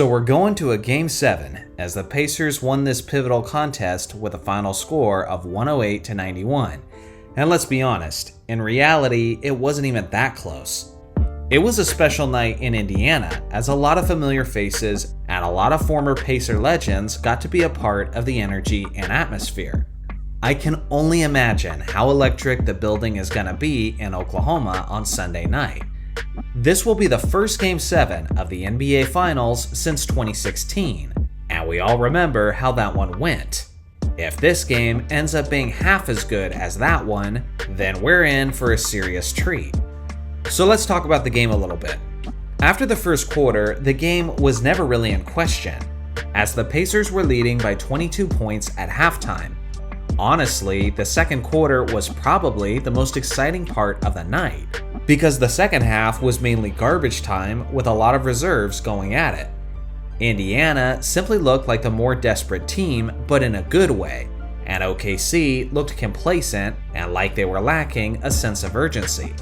So we're going to a Game 7 as the Pacers won this pivotal contest with a final score of 108-91. And let's be honest, in reality, it wasn't even that close. It was a special night in Indiana as a lot of familiar faces and a lot of former Pacer legends got to be a part of the energy and atmosphere. I can only imagine how electric the building is going to be in Oklahoma on Sunday night. This will be the first Game 7 of the NBA Finals since 2016, and we all remember how that one went. If this game ends up being half as good as that one, then we're in for a serious treat. So let's talk about the game a little bit. After the first quarter, the game was never really in question, as the Pacers were leading by 22 points at halftime. Honestly, the second quarter was probably the most exciting part of the night, because the second half was mainly garbage time with a lot of reserves going at it. Indiana simply looked like the more desperate team, but in a good way, and OKC looked complacent and like they were lacking a sense of urgency.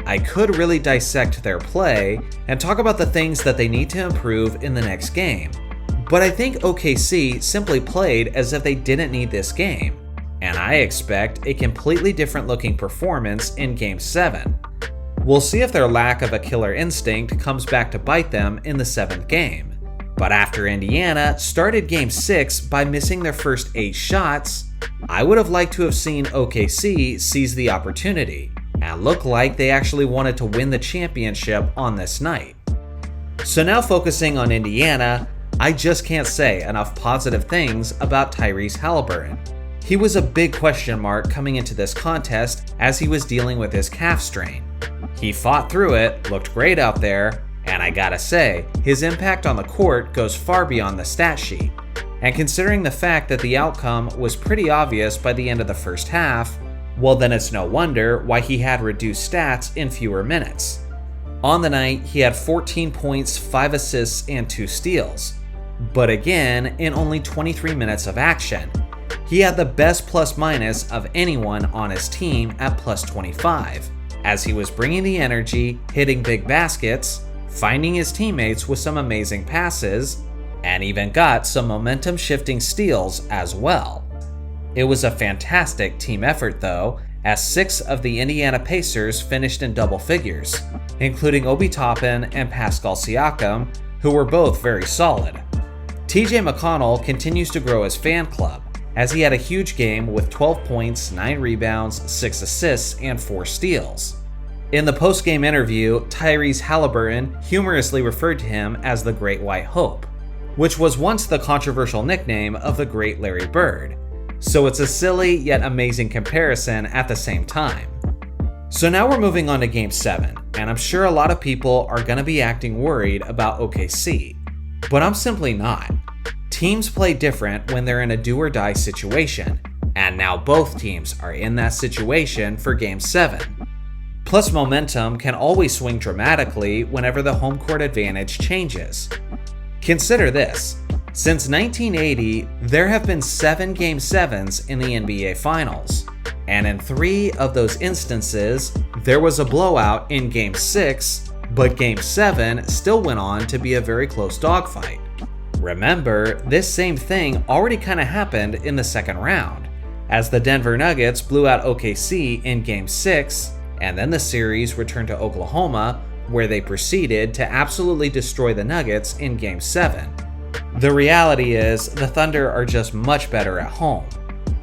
I could really dissect their play and talk about the things that they need to improve in the next game, but I think OKC simply played as if they didn't need this game, and I expect a completely different looking performance in Game 7. We'll see if their lack of a killer instinct comes back to bite them in the 7th game. But after Indiana started Game 6 by missing their first 8 shots, I would have liked to have seen OKC seize the opportunity and look like they actually wanted to win the championship on this night. So now focusing on Indiana, I just can't say enough positive things about Tyrese Haliburton. He was a big question mark coming into this contest as he was dealing with his calf strain. He fought through it, looked great out there, and I gotta say, his impact on the court goes far beyond the stat sheet. And considering the fact that the outcome was pretty obvious by the end of the first half, well then it's no wonder why he had reduced stats in fewer minutes. On the night, he had 14 points, 5 assists, and 2 steals. But again, in only 23 minutes of action. He had the best plus-minus of anyone on his team at plus 25, as he was bringing the energy, hitting big baskets, finding his teammates with some amazing passes, and even got some momentum-shifting steals as well. It was a fantastic team effort though, as 6 of the Indiana Pacers finished in double figures, including Obi Toppin and Pascal Siakam, who were both very solid. TJ McConnell continues to grow his fan club, as he had a huge game with 12 points, 9 rebounds, 6 assists, and 4 steals. In the post-game interview, Tyrese Haliburton humorously referred to him as the Great White Hope, which was once the controversial nickname of the great Larry Bird. So it's a silly yet amazing comparison at the same time. So now we're moving on to Game 7, and I'm sure a lot of people are going to be acting worried about OKC, but I'm simply not. Teams play different when they're in a do-or-die situation, and now both teams are in that situation for Game 7. Plus, momentum can always swing dramatically whenever the home court advantage changes. Consider this. Since 1980, there have been 7 Game 7s in the NBA Finals, and in 3 of those instances, there was a blowout in Game 6, but Game 7 still went on to be a very close dogfight. Remember, this same thing already kind of happened in the second round, as the Denver Nuggets blew out OKC in Game 6, and then the series returned to Oklahoma, where they proceeded to absolutely destroy the Nuggets in Game 7. The reality is, the Thunder are just much better at home.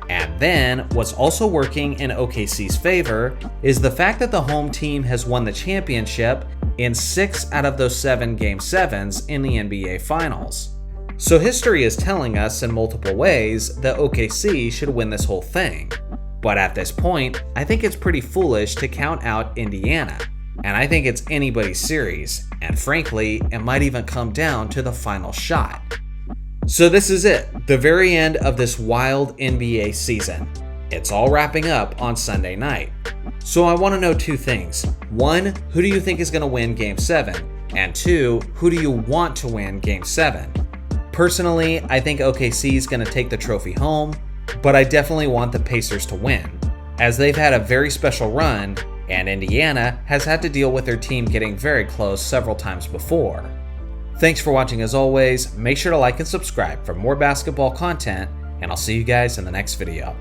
And then, what's also working in OKC's favor is the fact that the home team has won the championship in 6 out of those 7 Game 7s in the NBA Finals. So history is telling us in multiple ways that OKC should win this whole thing. But at this point, I think it's pretty foolish to count out Indiana. And I think it's anybody's series, and frankly, it might even come down to the final shot. So this is it, the very end of this wild NBA season. It's all wrapping up on Sunday night. So I want to know 2 things. 1, who do you think is going to win Game 7? And 2, who do you want to win Game 7? Personally, I think OKC is going to take the trophy home, but I definitely want the Pacers to win, as they've had a very special run, and Indiana has had to deal with their team getting very close several times before. Thanks for watching as always. Make sure to like and subscribe for more basketball content, and I'll see you guys in the next video.